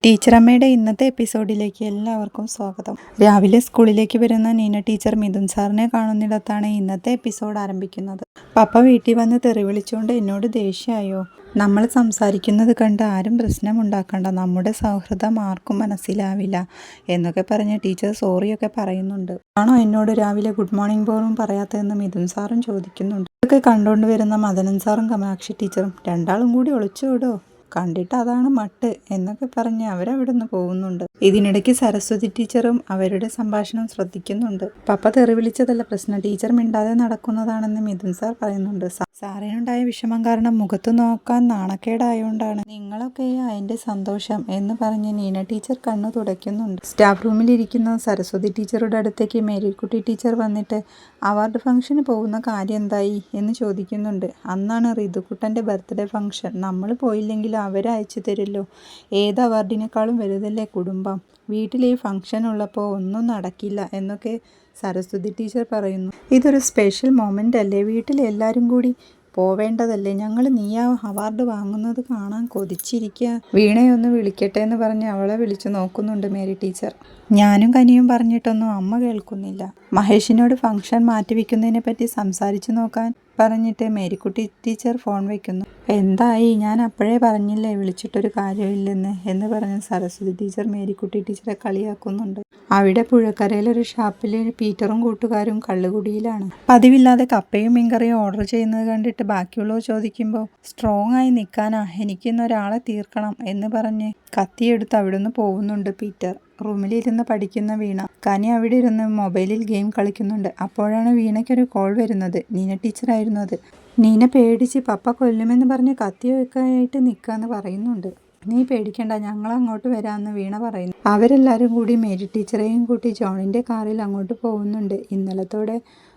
ടീച്ചറമ്മയുടെ ഇന്നത്തെ എപ്പിസോഡിലേക്ക് എല്ലാവർക്കും സ്വാഗതം. രാവിലെ സ്കൂളിലേക്ക് വരുന്ന നീന ടീച്ചർ മിഥുൻ സാറിനെ കാണുന്നിടത്താണ് ഇന്നത്തെ എപ്പിസോഡ് ആരംഭിക്കുന്നത്. പപ്പ വീട്ടിൽ വന്ന് തെറി വിളിച്ചുകൊണ്ട് എന്നോട് ദേഷ്യമായോ? നമ്മൾ സംസാരിക്കുന്നത് കണ്ട് ആരും പ്രശ്നമുണ്ടാക്കണ്ട, നമ്മുടെ സൗഹൃദം ആർക്കും മനസ്സിലാവില്ല എന്നൊക്കെ പറഞ്ഞ് ടീച്ചർ സോറിയൊക്കെ പറയുന്നുണ്ട്. ആണോ എന്നോട് രാവിലെ ഗുഡ് മോർണിംഗ് പോലും പറയാത്തതെന്ന് മിഥുൻ സാറും ചോദിക്കുന്നുണ്ട്. ഇതൊക്കെ കണ്ടുകൊണ്ട് വരുന്ന മദനൻ സാറും കമലാക്ഷി ടീച്ചറും രണ്ടാളും കൂടി ഒളിച്ചോടോ, കണ്ടിട്ട് അതാണ് മട്ട് എന്നൊക്കെ പറഞ്ഞ് അവരവിടുന്ന് പോകുന്നുണ്ട്. ഇതിനിടയ്ക്ക് സരസ്വതി ടീച്ചറും അവരുടെ സംഭാഷണം ശ്രദ്ധിക്കുന്നുണ്ട്. പപ്പ തെറി വിളിച്ചതല്ല പ്രശ്നം, ടീച്ചർ മിണ്ടാതെ നടക്കുന്നതാണെന്ന് മിഥുൻ സാർ പറയുന്നുണ്ട്. സാറിനുണ്ടായ വിഷമം കാരണം മുഖത്ത് നോക്കാൻ നാണക്കേടായോണ്ടാണ്, നിങ്ങളൊക്കെയാ അതിൻ്റെ സന്തോഷം എന്ന് പറഞ്ഞ് നീന ടീച്ചർ കണ്ണു തുടയ്ക്കുന്നുണ്ട്. സ്റ്റാഫ് റൂമിലിരിക്കുന്ന സരസ്വതി ടീച്ചറുടെ അടുത്തേക്ക് മേരിക്കുട്ടി ടീച്ചർ വന്നിട്ട് അവാർഡ് ഫംഗ്ഷന് പോകുന്ന കാര്യം എന്തായി എന്ന് ചോദിക്കുന്നുണ്ട്. അന്നാണ് ഋതുക്കുട്ടൻ്റെ ബർത്ത്ഡേ ഫംഗ്ഷൻ, നമ്മൾ പോയില്ലെങ്കിൽ അവരയച്ചു തരുമല്ലോ. ഏത് അവാർഡിനേക്കാളും വലുതല്ലേ കുടുംബം, വീട്ടിൽ ഈ ഫംഗ്ഷൻ ഉള്ളപ്പോൾ ഒന്നും നടക്കില്ല എന്നൊക്കെ സരസ്വതി ടീച്ചർ പറയുന്നു. ഇതൊരു സ്പെഷ്യൽ മൊമെൻ്റ് അല്ലേ, വീട്ടിൽ എല്ലാവരും കൂടി പോവേണ്ടതല്ലേ, ഞങ്ങൾ നീ ആ അവാർഡ് വാങ്ങുന്നത് കാണാൻ കൊതിച്ചിരിക്കുക. വീണയൊന്ന് വിളിക്കട്ടെ എന്ന് പറഞ്ഞ് അവളെ വിളിച്ചു നോക്കുന്നുണ്ട് മേരി ടീച്ചർ. ഞാനും കനിയും പറഞ്ഞിട്ടൊന്നും അമ്മ കേൾക്കുന്നില്ല. മഹേഷിനോട് ഫംഗ്ഷൻ മാറ്റിവെക്കുന്നതിനെ പറ്റി സംസാരിച്ചു നോക്കാൻ പറഞ്ഞിട്ട് മേരിക്കുട്ടി ടീച്ചർ ഫോൺ വയ്ക്കുന്നു. എന്തായി, ഞാൻ അപ്പോഴേ പറഞ്ഞില്ലേ വിളിച്ചിട്ടൊരു കാര്യമില്ലെന്ന് എന്ന് പറഞ്ഞ് സരസ്വതി ടീച്ചർ മേരിക്കുട്ടി ടീച്ചറെ കളിയാക്കുന്നുണ്ട്. അവിടെ പുഴക്കരയിലൊരു ഷാപ്പിൽ പീറ്ററും കൂട്ടുകാരും കള്ളുകുടിയിലാണ്. പതിവില്ലാതെ കപ്പയും മീൻകറിയും ഓർഡർ ചെയ്യുന്നത് കണ്ടിട്ട് ബാക്കിയുള്ളവർ ചോദിക്കുമ്പോൾ സ്ട്രോങ് ആയി നിൽക്കാനാ, എനിക്കിന്നൊരാളെ തീർക്കണം എന്ന് പറഞ്ഞ് കത്തിയെടുത്ത് അവിടുന്ന് പോകുന്നുണ്ട് പീറ്റർ. റൂമിലിരുന്ന് പഠിക്കുന്ന വീണ, കനി അവിടെ ഇരുന്ന് മൊബൈലിൽ ഗെയിം കളിക്കുന്നുണ്ട്. അപ്പോഴാണ് വീണയ്ക്കൊരു കോൾ വരുന്നത്. നീന ടീച്ചറായിരുന്നു അത്. നീന പേടിച്ച് പപ്പ കൊല്ലുമെന്ന് പറഞ്ഞ് കത്തിയൊക്കെയായിട്ട് നിൽക്കാന്ന് പറയുന്നുണ്ട്. നീ പേടിക്കണ്ട, ഞങ്ങൾ അങ്ങോട്ട് വരാമെന്ന് വീണ പറയുന്നു. അവരെല്ലാവരും കൂടി മേരി ടീച്ചറെയും കൂട്ടി ജോണിൻ്റെ കാറിൽ അങ്ങോട്ട് പോകുന്നുണ്ട്. ഇന്നലത്തോടെ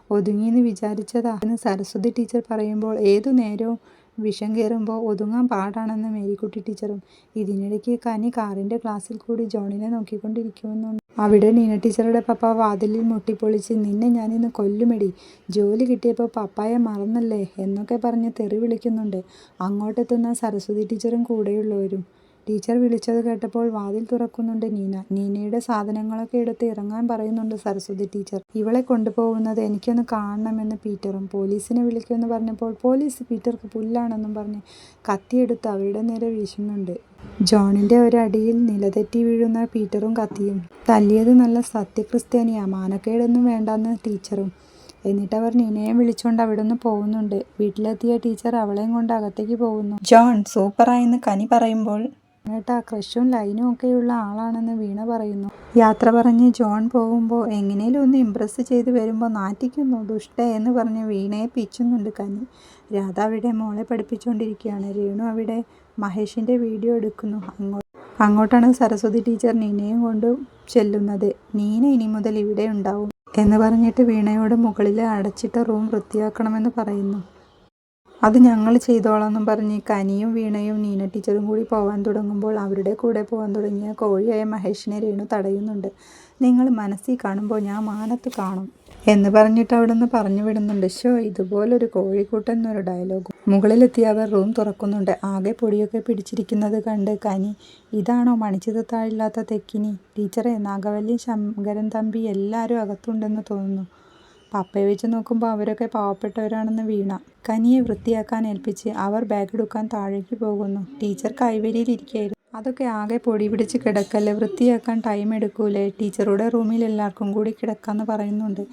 ഒതുങ്ങിയെന്ന് വിചാരിച്ചതാ എന്ന് സരസ്വതി ടീച്ചർ പറയുമ്പോൾ ഏതു നേരവും വിഷം കയറുമ്പോൾ ഒതുങ്ങാൻ പാടാണെന്ന് മേരിക്കുട്ടി ടീച്ചറും. ഇതിനിടയ്ക്ക് കനി കാറിൻ്റെ ഗ്ലാസ്സിൽ കൂടി ജോണിനെ നോക്കിക്കൊണ്ടിരിക്കുന്നുണ്ട്. അവിടെ നീന ടീച്ചറുടെ പപ്പ വാതിലിൽ മുട്ടിപ്പൊളിച്ച്, നിന്നെ ഞാനിന്ന് കൊല്ലുമെടി, ജോലി കിട്ടിയപ്പോൾ പപ്പായെ മറന്നല്ലേ എന്നൊക്കെ പറഞ്ഞ് തെറി വിളിക്കുന്നുണ്ട്. അങ്ങോട്ടെത്തുന്ന സരസ്വതി ടീച്ചറും കൂടെയുള്ളവരും. ടീച്ചർ വിളിച്ചത് കേട്ടപ്പോൾ വാതിൽ തുറക്കുന്നുണ്ട് നീന. നീനയുടെ സാധനങ്ങളൊക്കെ എടുത്ത് ഇറങ്ങാൻ പറയുന്നുണ്ട് സരസ്വതി ടീച്ചർ. ഇവളെ കൊണ്ടുപോകുന്നത് എനിക്കൊന്ന് കാണണമെന്ന് പീറ്ററും. പോലീസിനെ വിളിക്കുമെന്ന് പറഞ്ഞപ്പോൾ പോലീസ് പീറ്റർക്ക് പുല്ലാണെന്നും പറഞ്ഞ് കത്തിയെടുത്ത് അവരുടെ നേരെ വീശുന്നുണ്ട്. ജോണിൻ്റെ ഒരടിയിൽ നിലതെറ്റി വീഴുന്ന പീറ്ററും കത്തിയും. തല്ലിയത് നല്ല സത്യക്രിസ്ത്യാനിയാ, മാനക്കേടൊന്നും വേണ്ടെന്ന് ടീച്ചറും. എന്നിട്ടവർ നീനയെ വിളിച്ചുകൊണ്ട് അവിടുന്ന് പോകുന്നുണ്ട്. വീട്ടിലെത്തിയ ടീച്ചർ അവളെയും കൊണ്ട് അകത്തേക്ക് പോകുന്നു. ജോൺ സൂപ്പറായെന്ന് കനി പറയുമ്പോൾ ഏട്ടാ ക്രഷും ലൈനും ഒക്കെയുള്ള ആളാണെന്ന് വീണ പറയുന്നു. യാത്ര പറഞ്ഞ് ജോൺ പോകുമ്പോൾ എങ്ങനെയും ഒന്ന് ഇംപ്രസ് ചെയ്ത് വരുമ്പോൾ നാറ്റിക്കുന്നു ദുഷ്ടേ എന്ന് പറഞ്ഞ് വീണയെ പിച്ചുന്നുണ്ട് കനി. രാധ അവിടെ മോളെ പഠിപ്പിച്ചുകൊണ്ടിരിക്കുകയാണ്. രേണു അവിടെ മഹേഷിൻ്റെ വീഡിയോ എടുക്കുന്നു. അങ്ങോട്ടാണ് സരസ്വതി ടീച്ചർ നീനയും കൊണ്ട് ചെല്ലുന്നത്. നീന ഇനി മുതൽ ഇവിടെ ഉണ്ടാവും എന്ന് പറഞ്ഞിട്ട് വീണയോട് മുകളിൽ അടച്ചിട്ട റൂം വൃത്തിയാക്കണമെന്ന് പറയുന്നു. അത് ഞങ്ങൾ ചെയ്തോളാമെന്നും പറഞ്ഞ് കനിയും വീണയും നീന ടീച്ചറും കൂടി പോകാൻ തുടങ്ങുമ്പോൾ അവരുടെ കൂടെ പോകാൻ തുടങ്ങിയ കോഴിയായ മഹേഷിനെ രേണു തടയുന്നുണ്ട്. നിങ്ങൾ മനസ്സിൽ കാണുമ്പോൾ ഞാൻ മാനത്ത് കാണും എന്ന് പറഞ്ഞിട്ട് അവിടുന്ന് പറഞ്ഞു വിടുന്നുണ്ട്. ഷോ, ഇതുപോലൊരു കോഴിക്കൂട്ടൻ എന്നൊരു ഡയലോഗും. മുകളിലെത്തിയ അവർ റൂം തുറക്കുന്നുണ്ട്. ആകെ പൊടിയൊക്കെ പിടിച്ചിരിക്കുന്നത് കണ്ട് കനി, ഇതാണോ മണിച്ചിത്രത്താഴില്ലാത്ത തെക്കിനി? ടീച്ചറെ, നാഗവല്ലി, ശങ്കരൻ തമ്പി എല്ലാവരും അകത്തുണ്ടെന്ന് തോന്നുന്നു. പപ്പയെ വെച്ച് നോക്കുമ്പോൾ അവരൊക്കെ പാവപ്പെട്ടവരാണെന്ന് വീണ. കനിയെ വൃത്തിയാക്കാൻ ഏൽപ്പിച്ച് അവർ ബാഗ് എടുക്കാൻ താഴേക്ക് പോകുന്നു. ടീച്ചർ കൈവരിയിലിരിക്കുകയായിരുന്നു. അതൊക്കെ ആകെ പൊടി പിടിച്ച് കിടക്കല്ലേ, വൃത്തിയാക്കാൻ ടൈം എടുക്കൂലേ, ടീച്ചറുടെ റൂമിൽ എല്ലാവർക്കും കൂടി കിടക്കാമെന്ന് പറയുന്നുണ്ട്.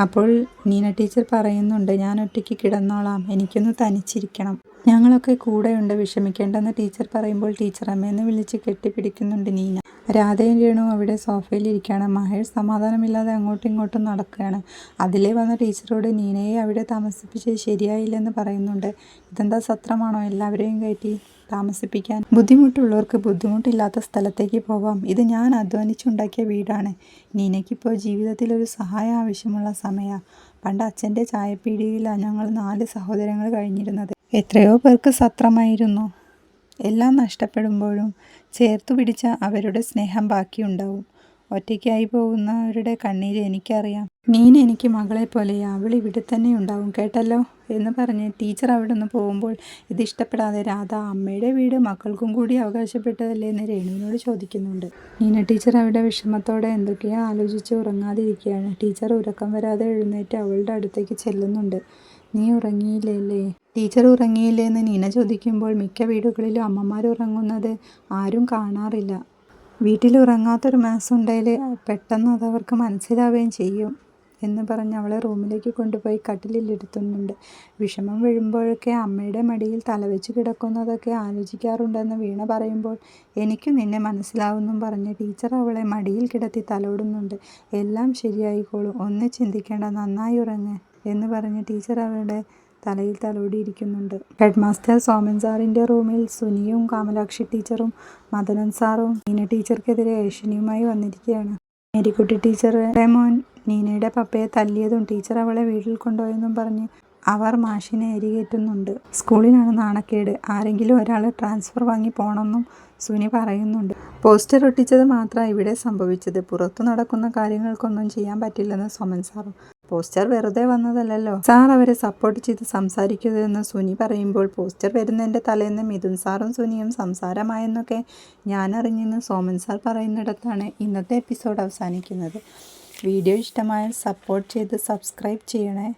അപ്പോൾ നീന ടീച്ചർ പറയുന്നുണ്ട്, ഞാൻ ഒറ്റയ്ക്ക് കിടന്നോളാം, എനിക്കൊന്ന് തനിച്ചിരിക്കണം, ഞങ്ങളൊക്കെ കൂടെയുണ്ട്, വിഷമിക്കേണ്ടെന്ന് ടീച്ചർ പറയുമ്പോൾ ടീച്ചർ അമ്മയെന്ന് വിളിച്ച് കെട്ടിപ്പിടിക്കുന്നുണ്ട് നീന. രാധയും രേണുവും അവിടെ സോഫയിലിരിക്കുകയാണ്. മഹേഷ് സമാധാനമില്ലാതെ അങ്ങോട്ടും ഇങ്ങോട്ടും നടക്കുകയാണ്. അതിലേ വന്ന ടീച്ചറോട് നീനയെ അവിടെ താമസിപ്പിച്ചത് ശരിയായില്ലെന്ന് പറയുന്നുണ്ട്. ഇതെന്താ സത്രമാണോ, എല്ലാവരെയും കയറ്റി താമസിപ്പിക്കാൻ? ബുദ്ധിമുട്ടുള്ളവർക്ക് ബുദ്ധിമുട്ടില്ലാത്ത സ്ഥലത്തേക്ക് പോവാം, ഇത് ഞാൻ അധ്വാനിച്ചുണ്ടാക്കിയ വീടാണ്. നീനയ്ക്കിപ്പോൾ ജീവിതത്തിൽ ഒരു സഹായം ആവശ്യമുള്ള സമയമാണ്. പണ്ട് അച്ഛൻ്റെ ചായപ്പീടികയിലാണ് ഞങ്ങൾ 4 സഹോദരങ്ങൾ കഴിഞ്ഞിരുന്നത്. എത്രയോ പേർക്ക് സത്രമായിരുന്നു. എല്ലാം നഷ്ടപ്പെടുമ്പോഴും ചേർത്തു പിടിച്ച അവരുടെ സ്നേഹം ബാക്കിയുണ്ടാവും. ഒറ്റയ്ക്കായി പോകുന്നവരുടെ കണ്ണീര് എനിക്കറിയാം. നീന എനിക്ക് മകളെ പോലെയാ, അവൾ ഇവിടെ തന്നെ ഉണ്ടാവും കേട്ടല്ലോ എന്ന് പറഞ്ഞ് ടീച്ചർ അവിടെ നിന്ന് പോകുമ്പോൾ ഇതിഷ്ടപ്പെടാതെ രാധ അമ്മയുടെ വീട് മക്കൾക്കും കൂടി അവകാശപ്പെട്ടതല്ലേ എന്ന് രേണുവിനോട് ചോദിക്കുന്നുണ്ട്. നീന ടീച്ചർ അവിടെ വിഷമത്തോടെ എന്തൊക്കെയോ ആലോചിച്ച് ഉറങ്ങാതിരിക്കുകയാണ്. ടീച്ചർ ഉറക്കം വരാതെ എഴുന്നേറ്റ് അവളുടെ അടുത്തേക്ക് ചെല്ലുന്നുണ്ട്. നീ ഉറങ്ങിയില്ലേ? ടീച്ചർ ഉറങ്ങിയില്ലേ എന്ന് നീന ചോദിക്കുമ്പോൾ മിക്ക വീടുകളിലും അമ്മമാർ ഉറങ്ങുന്നത് ആരും കാണാറില്ല. വീട്ടിൽ ഉറങ്ങാത്തൊരു മാസമുണ്ടെങ്കിൽ പെട്ടെന്ന് അതവർക്ക് മനസ്സിലാവുകയും ചെയ്യും എന്ന് പറഞ്ഞ് അവളെ റൂമിലേക്ക് കൊണ്ടുപോയി കട്ടിലിലിരുത്തുന്നുണ്ട്. വിഷമം വീഴുമ്പോഴൊക്കെ അമ്മയുടെ മടിയിൽ തലവെച്ച് കിടക്കുന്നതൊക്കെ ആലോചിക്കാറുണ്ടെന്ന് വീണ പറയുമ്പോൾ എനിക്കും നിന്നെ മനസ്സിലാവുമെന്നും പറഞ്ഞ് ടീച്ചർ അവളെ മടിയിൽ കിടത്തി തലോടുന്നുണ്ട്. എല്ലാം ശരിയായിക്കോളും, ഒന്നും ചിന്തിക്കേണ്ട, നന്നായി ഉറങ്ങ് എന്ന് പറഞ്ഞ് ടീച്ചർ അവളുടെ തലയിൽ തലോടിയിരിക്കുന്നുണ്ട്. ഹെഡ് മാസ്റ്റർ സോമൻ സാറിൻ്റെ റൂമിൽ സുനിയും കാമലാക്ഷി ടീച്ചറും മദനൻ സാറും നീന ടീച്ചർക്കെതിരെ ഏഷണിയുമായി വന്നിരിക്കുകയാണ്. മേരിക്കുട്ടി ടീച്ചറുടെ മോൻ നീനയുടെ പപ്പയെ തല്ലിയതും ടീച്ചർ അവളെ വീട്ടിൽ കൊണ്ടുപോയെന്നും പറഞ്ഞ് അവർ മാഷിനെ എരികേറ്റുന്നുണ്ട്. സ്കൂളിനാണ് നാണക്കേട്, ആരെങ്കിലും ഒരാൾ ട്രാൻസ്ഫർ വാങ്ങി പോണമെന്നും സുനി പറയുന്നുണ്ട്. പോസ്റ്റർ ഒട്ടിച്ചത് മാത്രമാണ് ഇവിടെ സംഭവിച്ചത്, പുറത്തു നടക്കുന്ന കാര്യങ്ങൾക്കൊന്നും ചെയ്യാൻ പറ്റില്ലെന്ന് സോമൻ സാറും. പോസ്റ്റർ വെറുതെ വന്നതല്ലല്ലോ, സാർ അവരെ സപ്പോർട്ട് ചെയ്ത് സംസാരിക്കരുതെന്ന് സുനി പറയുമ്പോൾ പോസ്റ്റർ വരുന്നതിൻ്റെ തലേന്ന് മിഥുൻ സാറും സുനിയും സംസാരമായെന്നൊക്കെ ഞാൻ അറിഞ്ഞെന്ന് സോമൻ സാർ പറയുന്നിടത്താണ് ഇന്നത്തെ എപ്പിസോഡ് അവസാനിക്കുന്നത്. വീഡിയോ ഇഷ്ടമായാൽ സപ്പോർട്ട് ചെയ്ത് സബ്സ്ക്രൈബ് ചെയ്യണേ.